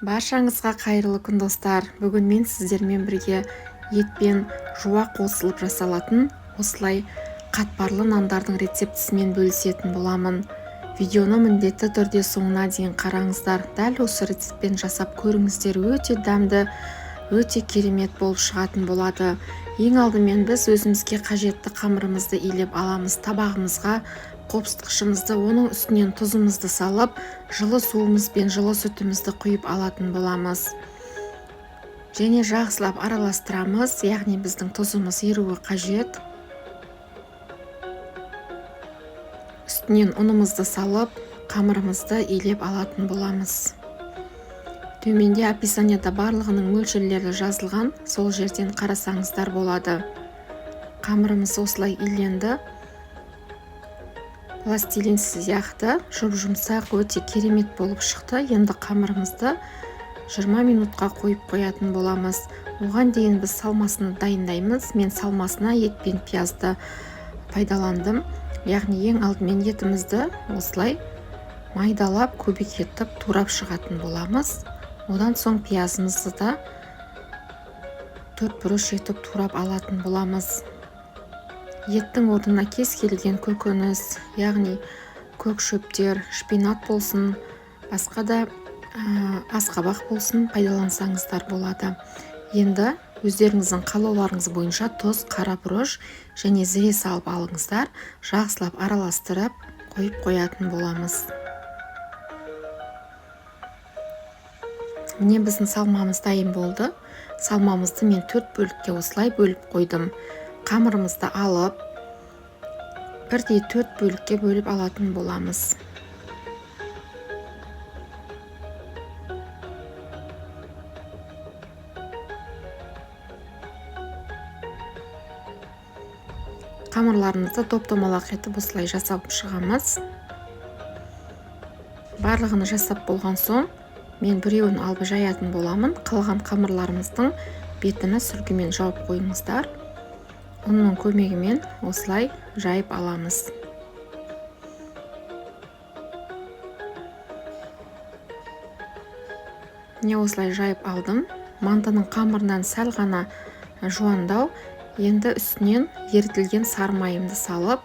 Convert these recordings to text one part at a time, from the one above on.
Баршаңызға қайырлы күн достар. Бүгін мен сіздермен бірге етпен жуа қосылып жасалатын осылай қатпарлы нандардың рецептісімен бөлісетін боламын. Видеоны міндетті түрде соңына дейін қараңыздар. Дәл осы рецептпен жасап көріңіздер. Өте дәмді, өте керемет болып шығатын болады. Ең алдымен біз өзімізге қажетті қамырымызды илеп аламыз. Табағымызға қопсытқышымызды, оның үстінен тұзымызды салып, жылы суымыз бен жылы сүтімізді құйып алатын боламыз. Және жақсылап араластырамыз, яғни біздің тұзымыз еруі қажет. Үстінен ұнымызды салып, қамырымызды илеп алатын боламыз. Төменде описанияда барлығының мөлшерлері жазылған, сол жерден қарасаңыздар болады. Қамырымыз осылай иленді. Пластилин сияқты жұп-жұмсақ, өте керемет болып шықты. Енді қамырымызды 20 минутқа қойып қоятын боламыз. Оған дейін біз салмасын дайындаймыз. Мен салмасына ет пен пиязды пайдаландым. Яғни ең алдымен етімізді осылай майдалап, көбік етіп турап шығатын боламыз. Одан соң пиязымызды да төрт-бұрыш етіп турап алатын боламыз. Еттің орнына кез келген көкөніс, яғни көк шөптер, шпинат болсын, басқа да асқабақ болсын пайдалансаңыздар болады. Енді өздеріңіздің қалауларыңыз бойынша тұз, қара бұрыш және зіре салып алыңыздар. Жақсылап араластырып қойып қоятын боламыз. Міне біздің салмамыз дайын болды. Салмамызды мен 4 бөлікке осылай бөліп қойдым. Қамырымызды алып, бірдей 4 бөлікке бөліп алатын боламыз. Қамырларымызды топ-томалақ етіп осылай жасап шығамыз. Барлығын жасап болған соң, мен біреуін алып жаятын боламын. Қалған қамырларымыздың бетіні сүлгімен жауып қойыңыздар. Оның көмегімен осылай жайып аламыз. Не осылай жайып алдым. Мантының қамырынан сәл ғана жуандау. Енді үстінен ерітілген сары майымды салып,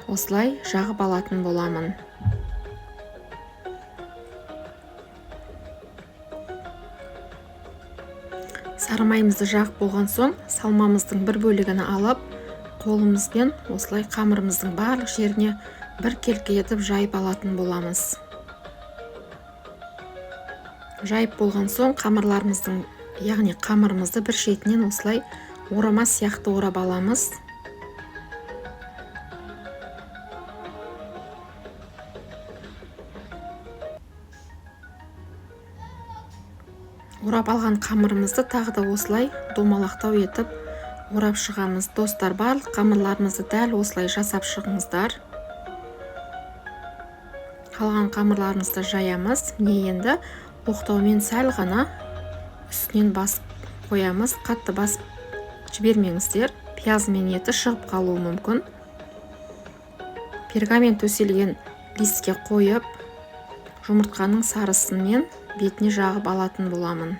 осылай жағып алатын боламын. Сары майымызды жағып болған соң, салмамыздың бір бөлігіні алып, қолымызбен осылай қамырымыздың барлық жеріне бір келкі етіп жайып алатын боламыз. Жайып болған соң, қамырларымыздың, яғни қамырымызды бір шетінен осылай орама сияқты орап аламыз. Орап алған қамырымызды тағы да осылай домалақтау етіп орап шығамыз. Достар, барлық қамырларымызды дәл осылай жасап шығыңыздар. Қалған қамырларымызды жаямыз. Міне енді оқтаумен сәл ғана үстінен басып қоямыз. Қатты басып жібермеңіздер. Пияз мен еті шығып қалуы мүмкін. Пергамент төселген листке қойып, жұмыртқаның сарысымен бетіне жағып алатын боламын.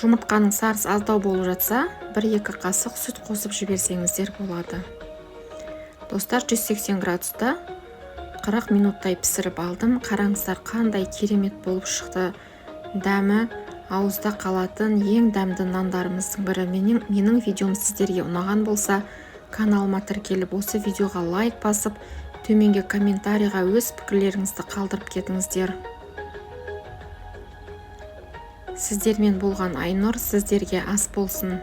Жұмыртқаның сарысы аздау болып жатса, 1-2 қасық сүт қосып жіберсеңіздер болады. Достар, 180 градуста 40 минуттай пісіріп алдым. Қараңыздар, қандай керемет болып шықты. Дәмі ауызда қалатын ең дәмді нандарымыздың бірі. Менің видеом сіздерге ұнаған болса, каналыма тіркеліп, осы видеоға лайк басып, төменге комментарийға өз пікірлеріңізді қалдырып кетіңіздер. Сіздермен болған Айнұр, сіздерге ас болсын.